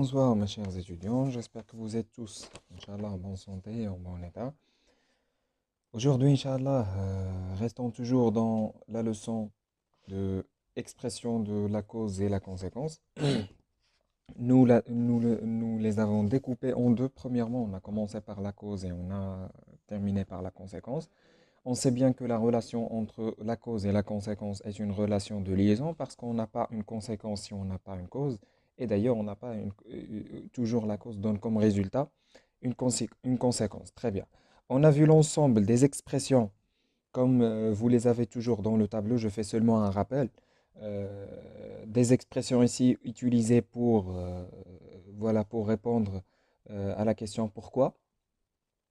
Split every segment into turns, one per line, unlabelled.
Bonsoir mes chers étudiants, j'espère que vous êtes tous, Inch'Allah, en bonne santé et en bon état. Aujourd'hui, Inch'Allah, restons toujours dans la leçon de expression de la cause et la conséquence. Nous les avons découpés en deux. Premièrement, on a commencé par la cause et on a terminé par la conséquence. On sait bien que la relation entre la cause et la conséquence est une relation de liaison parce qu'on n'a pas une conséquence si on n'a pas une cause. Et d'ailleurs, on n'a pas toujours la cause donne comme résultat une conséquence. Très bien. On a vu l'ensemble des expressions comme vous les avez toujours dans le tableau. Je fais seulement un rappel. Des expressions ici utilisées voilà, pour répondre à la question pourquoi.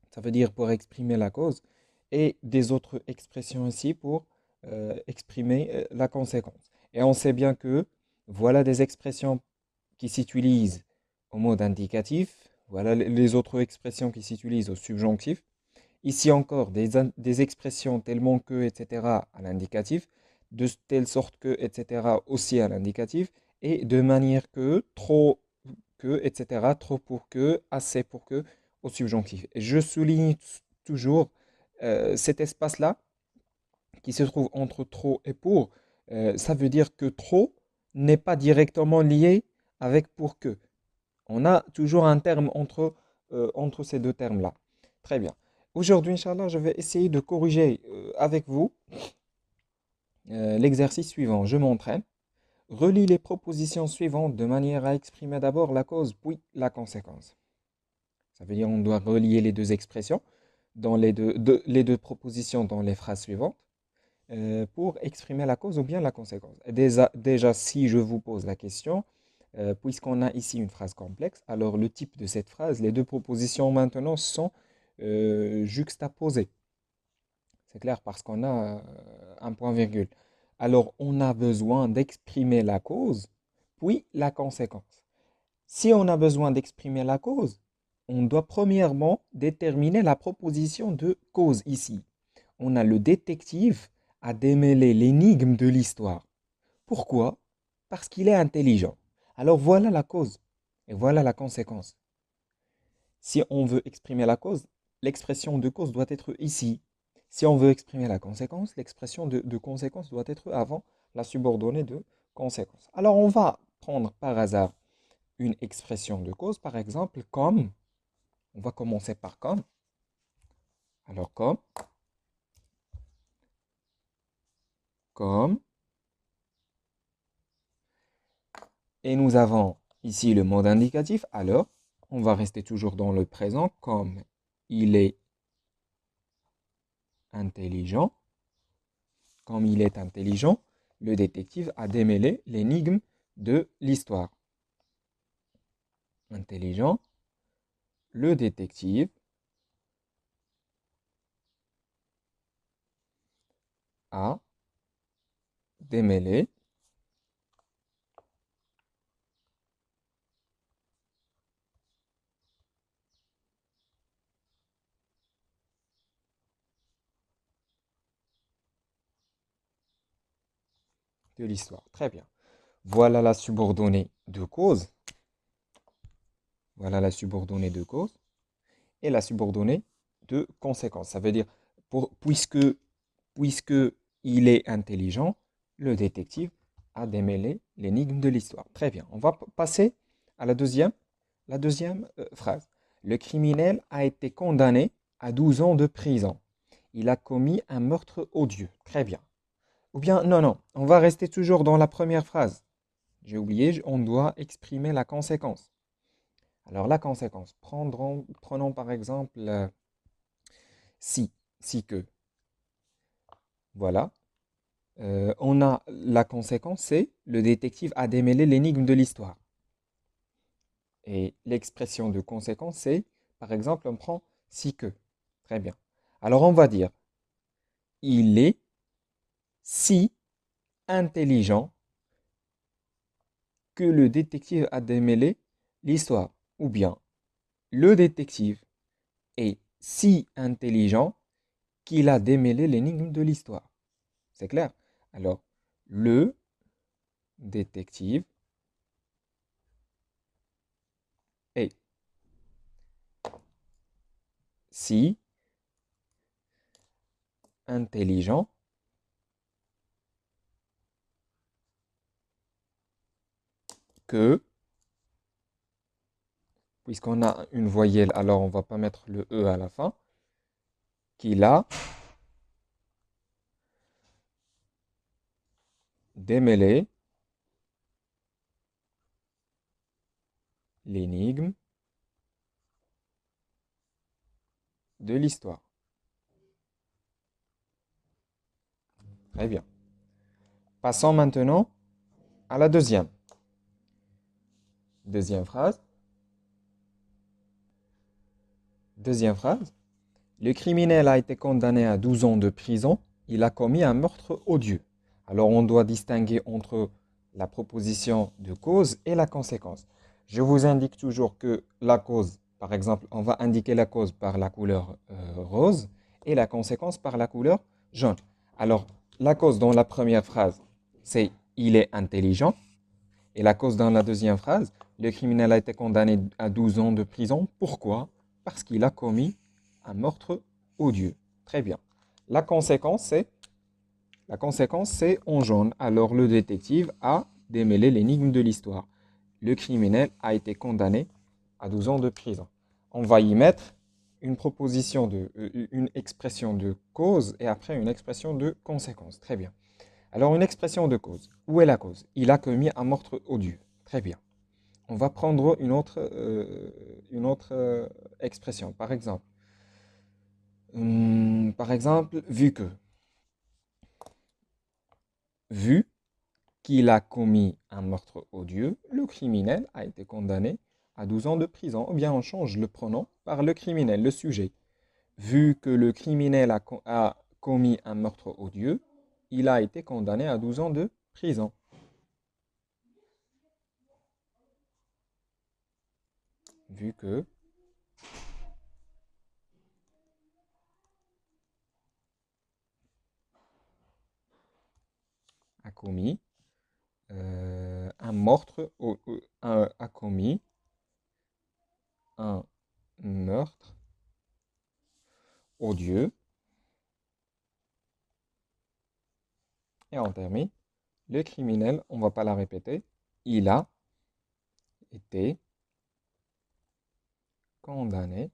Ça veut dire pour exprimer la cause, et des autres expressions ici pour exprimer la conséquence. Et on sait bien que voilà des expressions qui s'utilisent au mode indicatif, voilà les autres expressions qui s'utilisent au subjonctif. Ici encore, des expressions tellement que, etc. à l'indicatif, de telle sorte que, etc. aussi à l'indicatif, et de manière que, trop que, etc., trop pour que, assez pour que, au subjonctif. Et je souligne toujours cet espace-là qui se trouve entre trop et pour. Ça veut dire que trop n'est pas directement lié avec pour que. On a toujours un terme entre ces deux termes-là. Très bien. Aujourd'hui, Inch'Allah, je vais essayer de corriger avec vous l'exercice suivant. Je m'entraîne. Relie les propositions suivantes de manière à exprimer d'abord la cause, puis la conséquence. Ça veut dire qu'on doit relier les deux expressions dans les deux propositions dans les phrases suivantes pour exprimer la cause ou bien la conséquence. Déjà, si je vous pose la question, puisqu'on a ici une phrase complexe, alors le type de cette phrase, les deux propositions maintenant sont juxtaposées. C'est clair parce qu'on a un point-virgule. Alors, on a besoin d'exprimer la cause, puis la conséquence. Si on a besoin d'exprimer la cause, on doit premièrement déterminer la proposition de cause ici. On a le détective à démêler l'énigme de l'histoire. Pourquoi? Parce qu'il est intelligent. Alors voilà la cause et voilà la conséquence. Si on veut exprimer la cause, l'expression de cause doit être ici. Si on veut exprimer la conséquence, l'expression de conséquence doit être avant la subordonnée de conséquence. Alors on va prendre par hasard une expression de cause, par exemple comme, on va commencer par comme. Alors comme, et nous avons ici le mode indicatif, alors on va rester toujours dans le présent, comme il est intelligent. Comme il est intelligent, le détective a démêlé l'énigme de l'histoire. Intelligent, le détective a démêlé de l'histoire. Très bien. Voilà la subordonnée de cause. Voilà la subordonnée de cause et la subordonnée de conséquence. Ça veut dire, puisque il est intelligent, le détective a démêlé l'énigme de l'histoire. Très bien. On va passer à la deuxième phrase. Le criminel a été condamné à 12 ans de prison. Il a commis un meurtre odieux. Très bien. Ou bien, non, non, on va rester toujours dans la première phrase. J'ai oublié, on doit exprimer la conséquence. Alors, la conséquence. Prenons par exemple si, si que. Voilà. On a la conséquence, c'est le détective a démêlé l'énigme de l'histoire. Et l'expression de conséquence, c'est, par exemple, on prend si que. Très bien. Alors, on va dire, il est si intelligent que le détective a démêlé l'histoire. Ou bien, le détective est si intelligent qu'il a démêlé l'énigme de l'histoire. C'est clair? Alors, le détective si intelligent que, puisqu'on a une voyelle, alors on ne va pas mettre le E à la fin, qu'il a démêlé l'énigme de l'histoire. Très bien. Passons maintenant à la deuxième. Deuxième phrase. Deuxième phrase. Le criminel a été condamné à 12 ans de prison. Il a commis un meurtre odieux. Alors, on doit distinguer entre la proposition de cause et la conséquence. Je vous indique toujours que la cause, par exemple, on va indiquer la cause par la couleur rose et la conséquence par la couleur jaune. Alors, la cause dans la première phrase, c'est il est intelligent. Et la cause dans la deuxième phrase, le criminel a été condamné à 12 ans de prison. Pourquoi? Parce qu'il a commis un meurtre odieux. Très bien. La conséquence, c'est en jaune. Alors le détective a démêlé l'énigme de l'histoire. Le criminel a été condamné à 12 ans de prison. On va y mettre une expression de cause et après une expression de conséquence. Très bien. Alors une expression de cause. Où est la cause? Il a commis un meurtre odieux. Très bien. On va prendre une autre expression. Par exemple, vu qu'il a commis un meurtre odieux, le criminel a été condamné à 12 ans de prison. Ou bien on change le pronom par le criminel, le sujet. Vu que le criminel a commis un meurtre odieux, il a été condamné à 12 ans de prison. Vu que a commis un meurtre, a commis un meurtre odieux. Et on termine. Le criminel, on ne va pas la répéter, il a été condamné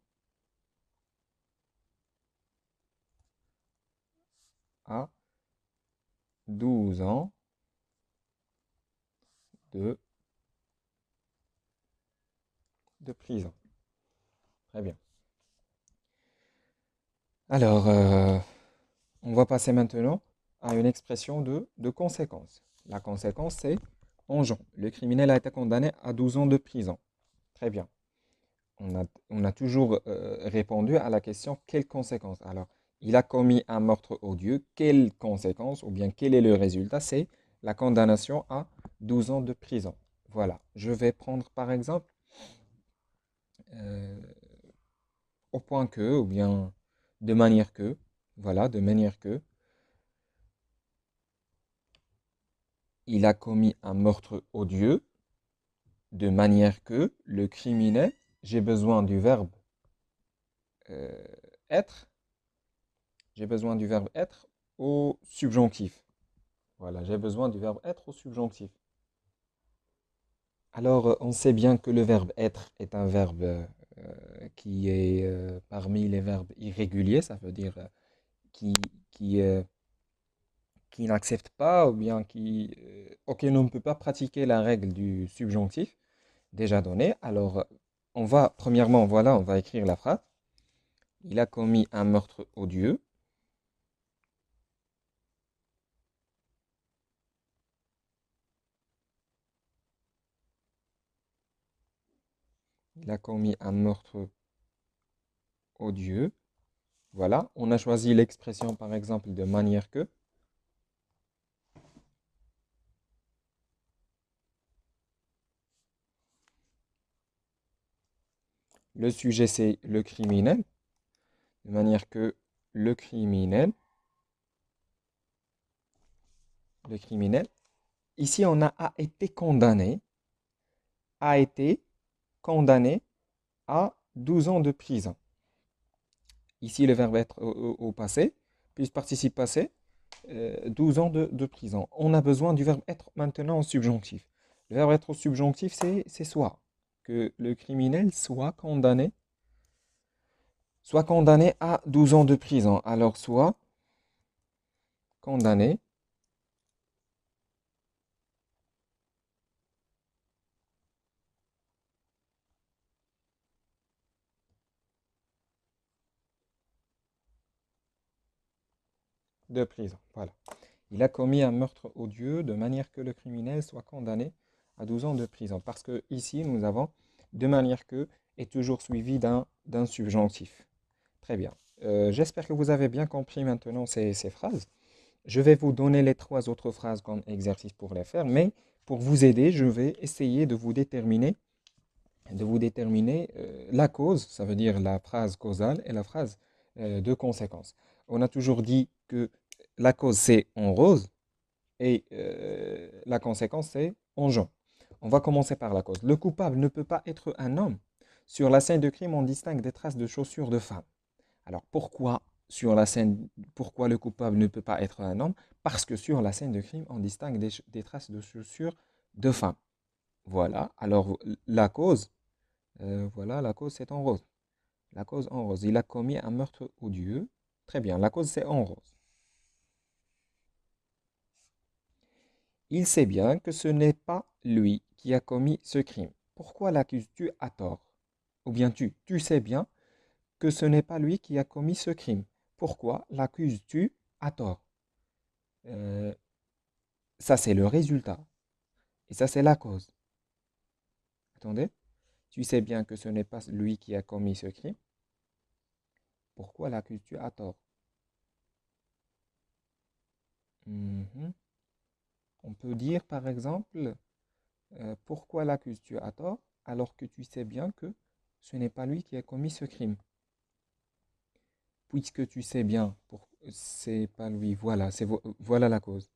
à 12 ans de, de prison. Très bien. Alors, on va passer maintenant à une expression de conséquence. La conséquence, c'est en jaune. Le criminel a été condamné à 12 ans de prison. Très bien. On a toujours répondu à la question quelles conséquences. Alors, il a commis un meurtre odieux. Quelles conséquences ou bien quel est le résultat? C'est la condamnation à 12 ans de prison. Voilà. Je vais prendre par exemple euh, au point que, ou bien de manière que, voilà, de manière que, il a commis un meurtre odieux, de manière que le criminel, j'ai besoin du verbe euh, être, j'ai besoin du verbe être au subjonctif. Voilà, j'ai besoin du verbe être au subjonctif. Alors, on sait bien que le verbe être est un verbe qui est parmi les verbes irréguliers, ça veut dire qui, qui, euh, qui n'accepte pas ou bien auquel on ne peut pas pratiquer la règle du subjonctif déjà donné. Alors, premièrement, voilà, on va écrire la phrase. Il a commis un meurtre odieux. Il a commis un meurtre odieux. Voilà, on a choisi l'expression par exemple de manière que. Le sujet c'est le criminel, de manière que le criminel, le criminel, ici on a été condamné, a été condamné à 12 ans de prison. Ici, le verbe être au passé, plus participe passé, 12 ans de prison. On a besoin du verbe être maintenant au subjonctif. Le verbe être au subjonctif, c'est soit. Que le criminel soit condamné à 12 ans de prison. Alors, soit condamné de prison. Voilà. Il a commis un meurtre odieux de manière que le criminel soit condamné à 12 ans de prison. Parce que ici, nous avons de manière que est toujours suivi d'un subjonctif. Très bien. J'espère que vous avez bien compris maintenant ces phrases. Je vais vous donner les trois autres phrases comme exercice pour les faire, mais pour vous aider, je vais essayer de vous déterminer la cause, ça veut dire la phrase causale et la phrase de conséquence. On a toujours dit que la cause c'est en rose et la conséquence c'est en jaune. On va commencer par la cause. Le coupable ne peut pas être un homme. Sur la scène de crime, on distingue des traces de chaussures de femme. Alors pourquoi le coupable ne peut pas être un homme? Parce que sur la scène de crime, on distingue des traces de chaussures de femme. Voilà. Alors la cause c'est en rose. La cause en rose. Il a commis un meurtre odieux. Très bien. La cause c'est en rose. Il sait bien que ce n'est pas lui qui a commis ce crime. Pourquoi l'accuses-tu à tort? Ou bien tu sais bien que ce n'est pas lui qui a commis ce crime. Pourquoi l'accuses-tu à tort? Euh, Ça, c'est le résultat. Et ça, c'est la cause. Attendez. Tu sais bien que ce n'est pas lui qui a commis ce crime. Pourquoi l'accuses-tu à tort? Mhm. On peut dire, par exemple, pourquoi l'accuses-tu à tort alors que tu sais bien que ce n'est pas lui qui a commis ce crime? Puisque tu sais bien, c'est pas lui. Voilà, voilà la cause.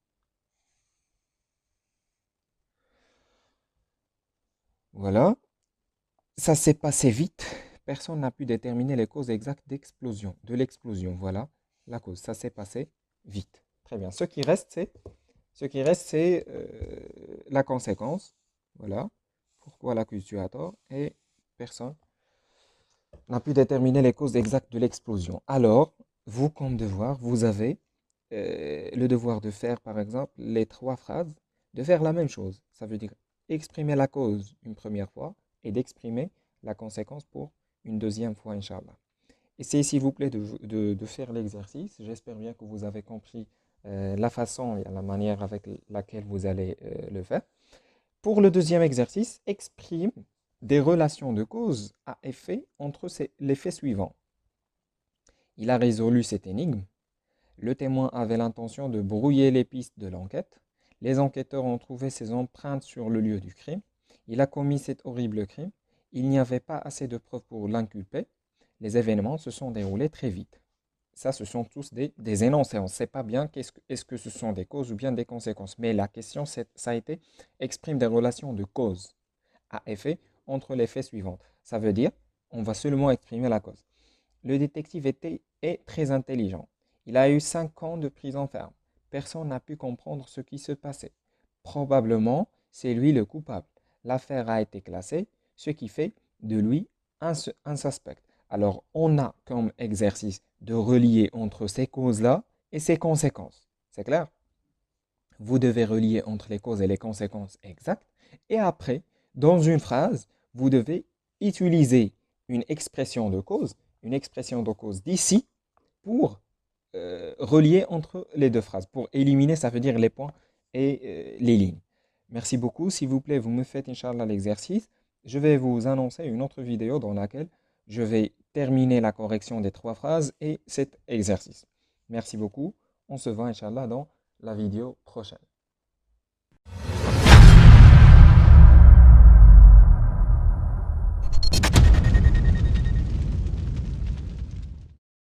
Voilà. Ça s'est passé vite. Personne n'a pu déterminer les causes exactes de l'explosion. Voilà la cause. Ça s'est passé vite. Très bien. Ce qui reste, c'est la conséquence. Voilà. Pourquoi l'accuses-tu à tort? Et personne n'a pu déterminer les causes exactes de l'explosion. Alors, vous, comme devoir, vous avez le devoir de faire, par exemple, les trois phrases, de faire la même chose. Ça veut dire exprimer la cause une première fois et d'exprimer la conséquence pour une deuxième fois, Inch'Allah. Essayez, s'il vous plaît, de faire l'exercice. J'espère bien que vous avez compris la façon et la manière avec laquelle vous allez le faire. Pour le deuxième exercice, exprime des relations de cause à effet entre les faits suivants. Il a résolu cette énigme. Le témoin avait l'intention de brouiller les pistes de l'enquête. Les enquêteurs ont trouvé ses empreintes sur le lieu du crime. Il a commis cet horrible crime. Il n'y avait pas assez de preuves pour l'inculper. Les événements se sont déroulés très vite. Ça, ce sont tous des énoncés. On ne sait pas bien est-ce que ce sont des causes ou bien des conséquences. Mais la question, ça a été exprime des relations de cause à effet entre les faits suivants. Ça veut dire, on va seulement exprimer la cause. Le détective est très intelligent. Il a eu 5 ans de prison ferme. Personne n'a pu comprendre ce qui se passait. Probablement, c'est lui le coupable. L'affaire a été classée, ce qui fait de lui un suspect. Alors, on a comme exercice de relier entre ces causes-là et ces conséquences. C'est clair? Vous devez relier entre les causes et les conséquences exactes. Et après, dans une phrase, vous devez utiliser une expression de cause, d'ici pour relier entre les deux phrases. Pour éliminer, ça veut dire les points et les lignes. Merci beaucoup. S'il vous plaît, vous me faites, Inch'Allah, l'exercice. Je vais vous annoncer une autre vidéo dans laquelle je vais terminer la correction des trois phrases et cet exercice. Merci beaucoup. On se voit, Inch'Allah, dans la vidéo prochaine.